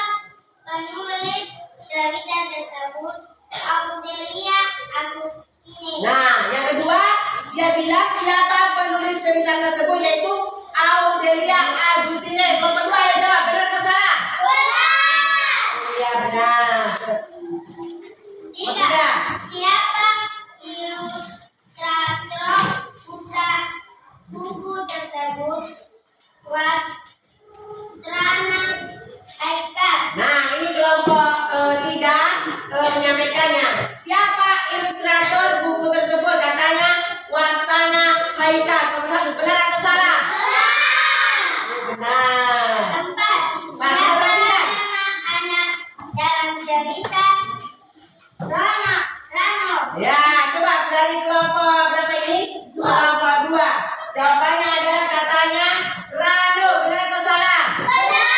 penulis cerita tersebut? Audelia Agustini. Nah, yang kedua, dia bilang siapa penulis cerita tersebut, yaitu Audelia Agustini. Kelompok 2 yang jawab, benar atau salah? Benar. Iya, benar. 3. Siapa ilustrator buku tersebut? Wastrana Haikal. Nah, ini kelompok 3 menyampaikannya. Siapa ilustrator buku tersebut? Katanya Wastana Haikal. Kelompok 1, benar atau salah? Benar. 4. Siapa nama anak dalam cerita? Rano. Ya, coba dari kelompok berapa ini? Kelompok 2. Jawabannya adalah katanya Rano. Benar atau salah? Benar.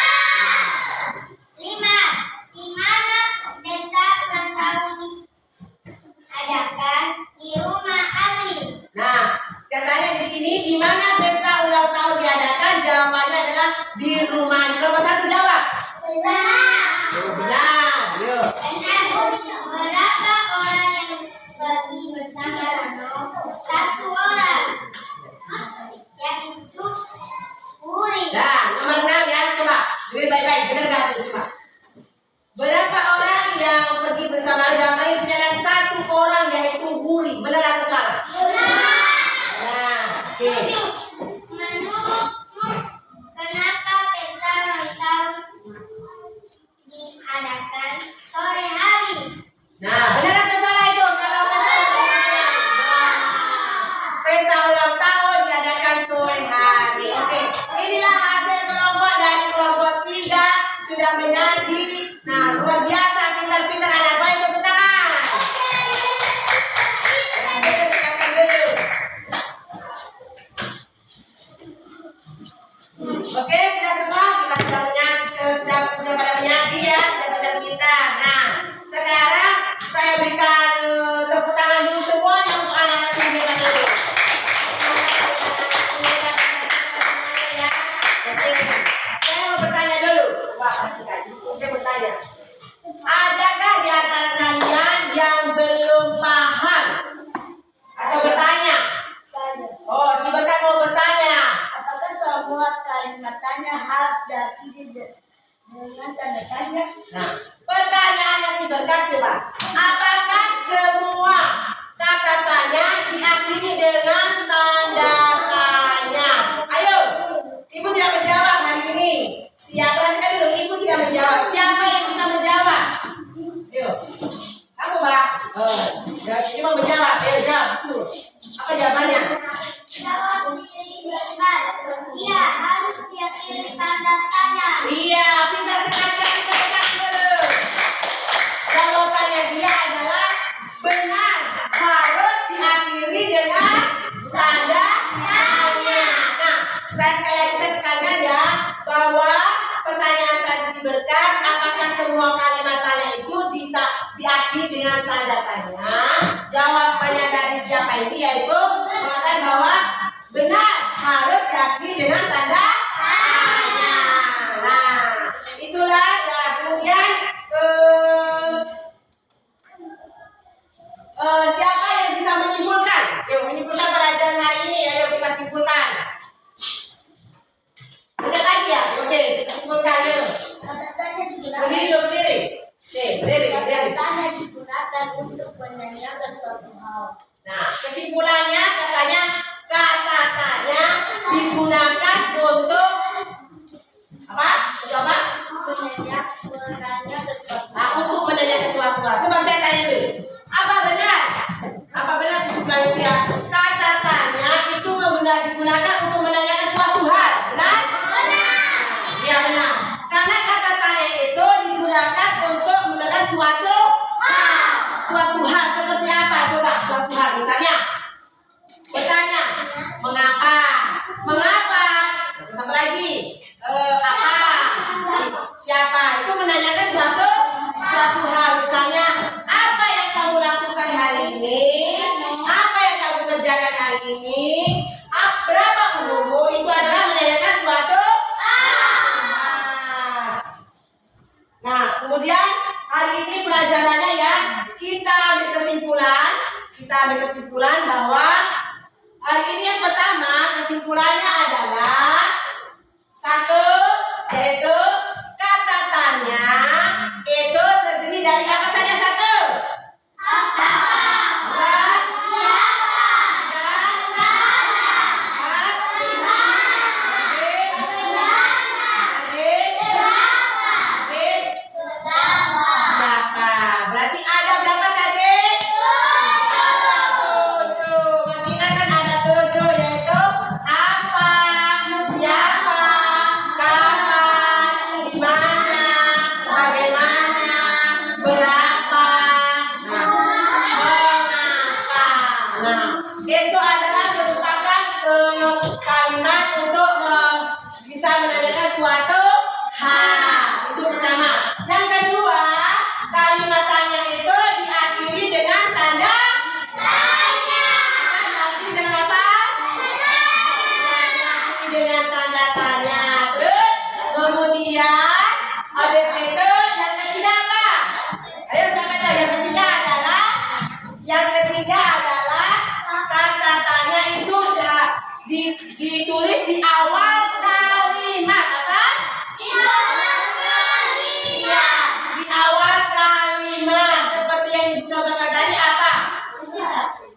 5. Di mana pesta ulang tahun diadakan? Di rumah Ali. Nah, katanya di sini di mana pesta ulang tahun diadakan? Jawabannya adalah di rumah. Kelompok 1 jawab. Benar. Benar. Yuk. 6. Berapa orang yang pergi bersama Rano? 1 orang. Yaitu Uri. Nah, nomor 6 ya, coba. Dengar baik-baik, benar gak tuh? Coba. Berapa orang yang pergi bersama? Jawabannya sini adalah 1 orang, yaitu Wuri. Benar atau salah? Benar. Nah, oke. 7. Menurutmu kenapa pesta ulang tahun diadakan sore hari? Nah, benar atau salah itu? Kalau pesta ulang tahun diadakan sore hari. Oke, inilah hasil kelompok dari kelompok 3 sudah menyaji. Nah, luar biasa, pintar-pintar anak baik, tepuk tangan. Oke, silakan duduk. Oke, sudah semua kita sudah menyaji, sudah pada menyaji ya, sudah pintar-pintar. Nah, sekarang saya berikan tepuk tangan dulu semuanya untuk anak-anak yang hebat ini. Ya. Oke, saya mau bertanya dulu. Coba perhatikan. Saya bertanya. Adakah di antara kalian yang belum paham atau bertanya? Oh, si Berkat mau bertanya. Apakah semua kalimat tanya harus diakhiri dengan tanda tanya? Nah, pertanyaannya si Berkat coba. Apakah semua kata tanya diakhiri dengan tanda tanya? Ayo, Ibu tidak menjawab hari ini. Siapa kan dulu? Ibu tidak menjawab. Siapa yang bisa menjawab? Ayo, kamu Mbak. Ya, ini mau menjawab. Ayo jawab dulu. Apa jawabannya? Jawab Iya, harus diakhiri tanda tanya. Iya, pintar sekali kita pegang dulu. Jawabannya dia adalah benar, harus diakhiri dengan tanda tanya. Nah, saya sekali lagi saya tekankan ya bahwa pertanyaan tadi berkas, apakah semua kalimat tanya itu diakhiri dengan tanda tanya? Jawabannya dari siapa ini yaitu mengatakan bahwa benar, harus diakhiri dengan tanda tanya. Nah, itulah ya. Kemudian siapa yang bisa menyimpulkan? Yuk, menyimpulkan pelajaran hari ini. Ayo kita simpulkan. Udah lagi ya? Oke, kita simpulkan yuk. Tanda tanya Berdiri dulu, berdiri. Oke, berdiri, berdiri. tanya digunakan untuk menanyakan suatu hal. Nah, kesimpulannya katanya kata tanya digunakan untuk apa? Untuk apa? Menanyakan suatu Nah, untuk menanyakan sesuatu hal. Coba saya tanya dulu. Apa benar? Apa benar kesimpulan itu ya? Kata tanya itu digunakan untuk menanyakan suatu hal. Benar? Iya benar. Karena kata tanya itu digunakan untuk menanyakan suatu hal. Suatu hal seperti apa? Coba suatu hal. Misalnya bertanya, mengapa? Mengapa? Apa lagi? Apa? Siapa? Itu menanyakan suatu hal. Misalnya, apa yang kamu lakukan hari ini? Apa yang kamu kerjakan hari ini? Berapa umurmu? Itu adalah menanyakan suatu hal. Nah, kemudian hari ini pelajarannya ya, kita ambil kesimpulan bahwa hari ini yang pertama kesimpulannya adalah satu, yaitu kata tanya itu terdiri dari apa saja? Satu, berarti ada berapa tadi? Tujuh. Masih ingat kan ada tujuh, yaitu apa, siapa, kapan, di mana, bagaimana, berapa, mengapa. Nah, itu adalah merupakan kalimat untuk bisa menanyakan suatu hal. Itu pertama. Yang kedua, kalimat tanya itu diakhiri dengan tanda tanya. Diakhiri dengan apa? Diakhiri dengan tanda tanya. Terus kemudian habis itu yang ketiga apa? Ayo sama tahu. Yang ketiga adalah kata tanya itu ditulis di awal kalimat. Apa? Iya, di awal kalimat. Seperti yang dicontohkan tadi apa?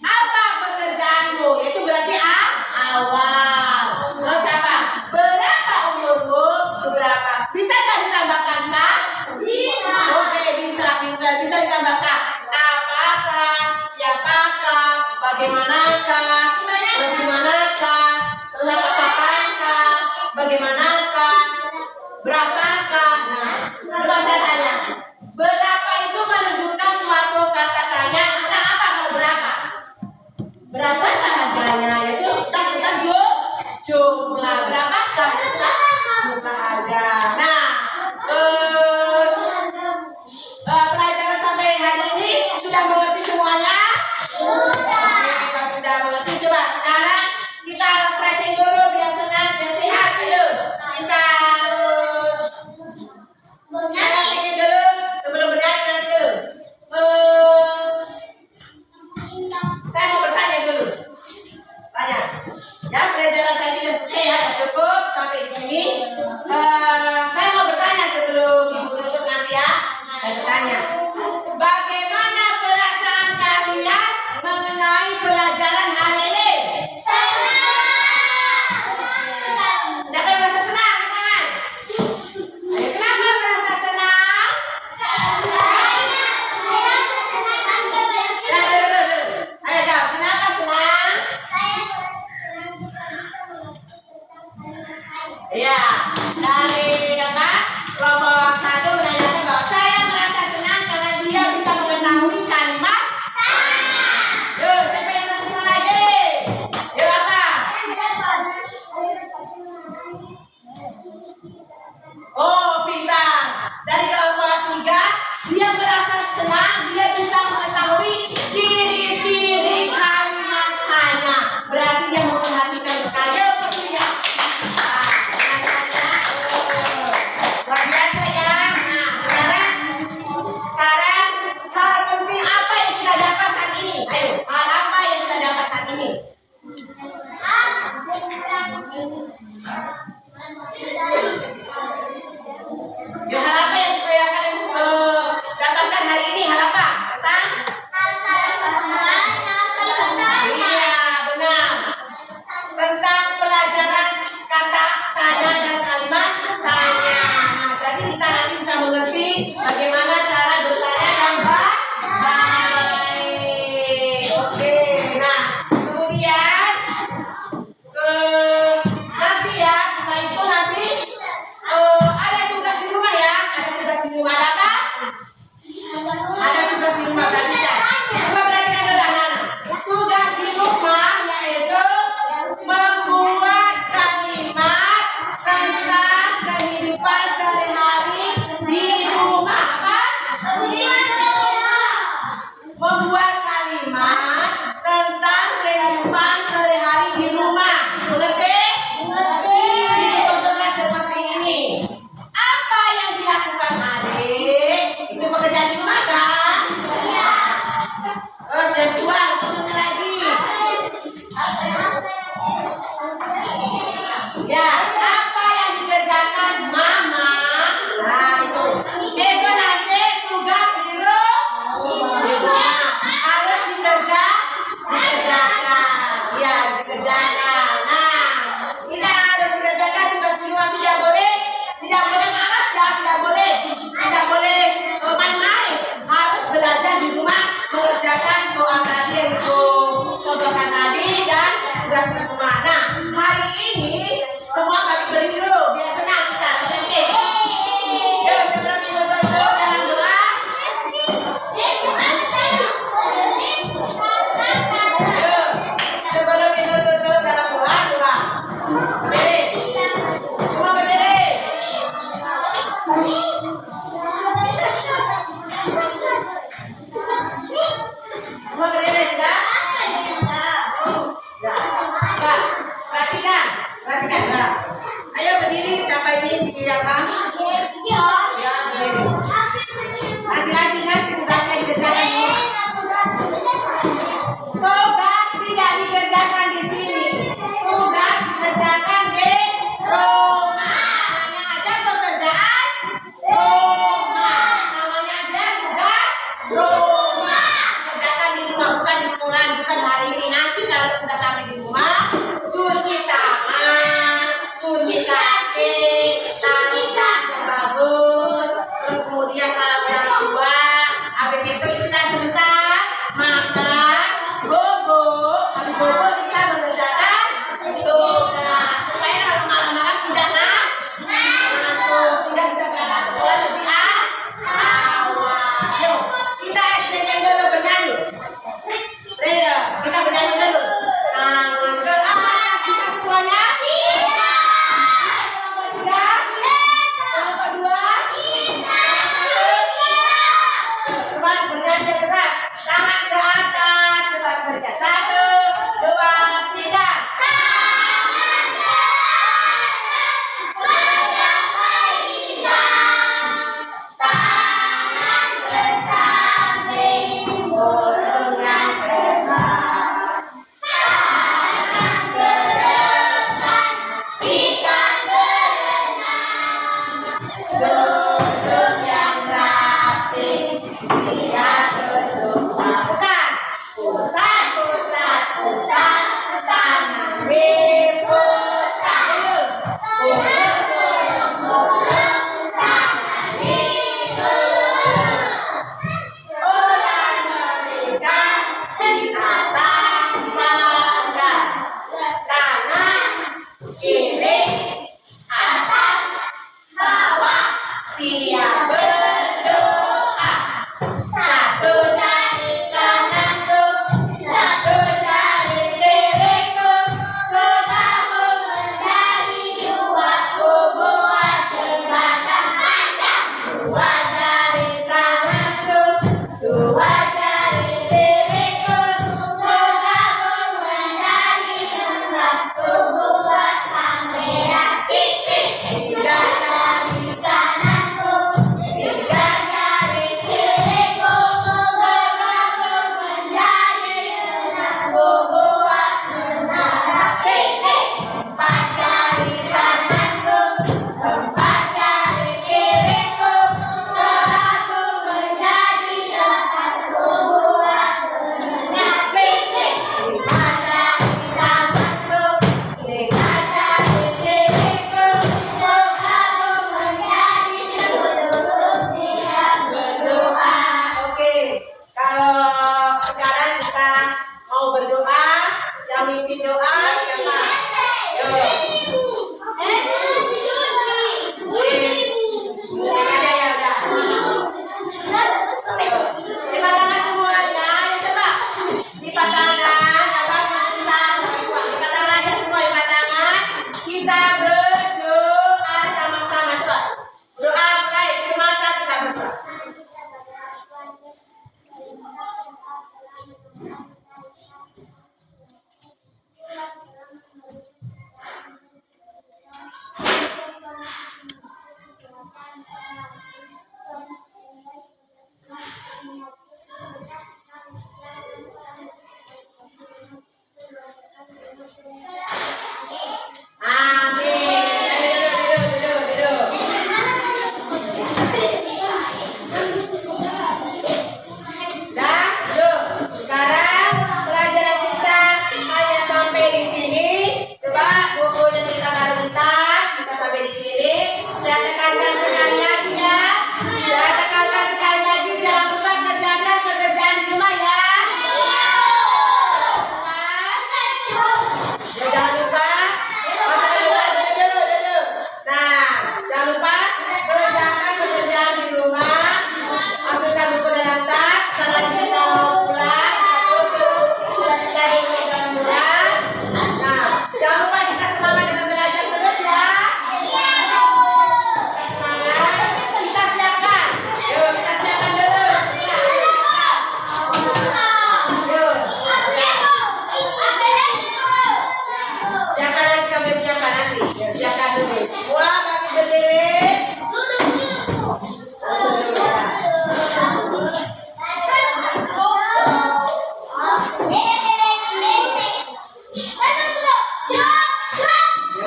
Apa pekerjaanmu? Itu berarti awal. Terus apa? Berapa umurmu? Berapa? Bisa nggak ditambahkan Kak? Bisa. Oke, bisa. Bisa ditambahkan. Apakah? Siapakah? Bagaimanakah? Terus dimanakah? Terus apa? Kapankah? Bagaimanakah? Berapakah? Nah, coba saya tanya. Berapa itu menunjukkan suatu kata tanya tentang apa kalau berapa? Berapakah harganya? Yaitu tentang jumlah. Berapakah? Tentang jumlah harga. Nah, pelajaran sampai hari ini sudah mengerti semuanya? Sudah. Oke, kalau sudah mengerti, coba sekarang kita refreshing dulu biar senang, biar sehat. Ayo, kita Ya, dari apa? Kelompok 1 menanyakan bahwa saya merasa senang karena dia bisa mengetahui kalimat. Yuk, siapa yang merasa senang lagi? Yuk apa? Oh, pintar. Dari kelompok 3, dia merasa senang dia bisa mengetahui ciri-ciri kalimat hanya. Berarti dia memperhatikan sekali. Yuk, berkuliah. Luar biasa ya. Nah, sekarang hal penting apa yang kita dapat saat ini? Ayo, hal apa yang kita dapat saat ini? Yuk, hal apa yang kalian dapatkan hari ini? Hal apa? Tentang? Iya, benar. Tentang pelajaran kata tanya dan kalimat tanya. Nah, jadi kita nanti bisa mengerti bagaimana cara bertanya yang baik. Oke, nah kemudian nanti ya, setelah itu nanti ada tugas di rumah ya. Ada tugas di rumah, ada apa? Ada tugas di rumah, perhatikan. Coba perhatikan sederhana. Tugas di rumah yaitu membuat kalimat tentang kehidupan sehari-hari di rumah. Apa? Membuat kalimat tentang kehidupan sehari-hari di rumah. Mengerti? Ini contohnya seperti ini. Apa yang dilakukan adik? Itu pekerjaan di rumah kan? Oh, yang kedua, contohnya lagi. Ya, apa yang dikerjakan mama? Nah, itu nanti tugas di rumah. Harus dikerjakan. Ya, harus dikerjakan. Nah, kita harus dikerjakan tugas di rumah. Tidak boleh malas ya, tidak boleh main-main. Harus belajar di rumah, mengerjakan soal tadi yang itu contohkan tadi dan tugas di rumah. Nah, hari ini semua bagi berdiri dulu, biar senang kita. Oke. Yuk, sebelum ibu tutup dalam doa. Yuk, sebelum ibu tutup dalam doa. Berdiri. Semua berdiri. Semua berdiri sudah? Ya. Nah, perhatikan. Nah. Ayo berdiri sampai di siapa? Ya, berdiri. Nanti tugasnya dikerjakan di rumah. Tugas tidak dikerjakan di sini. Tugas dikerjakan di rumah. Namanya aja pekerjaan rumah. Namanya aja tugas rumah. Kerjakan di rumah, bukan di sekolah, bukan hari ini. Nanti kalau sudah sampai di rumah, cuci tangan,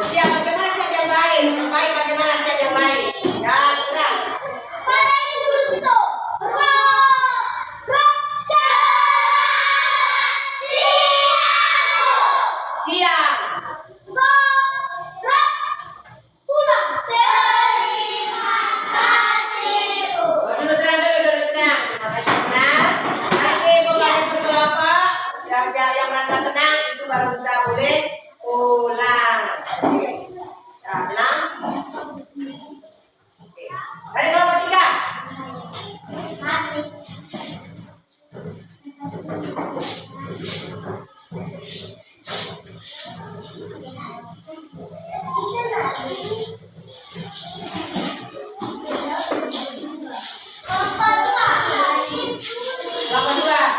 Siap, bagaimana siap yang baik? Yang baik bagaimana siap yang baik? Ya, sudah. Pada itu Siap. Duduk tenang dulu, duduk tenang. Terima kasih tenang. Nanti pembagian berkelapa. Yang merasa tenang itu baru bisa boleh pulang. Oke. Nah, tenang. Oke. Dari kelompok 3. Kelompok 2.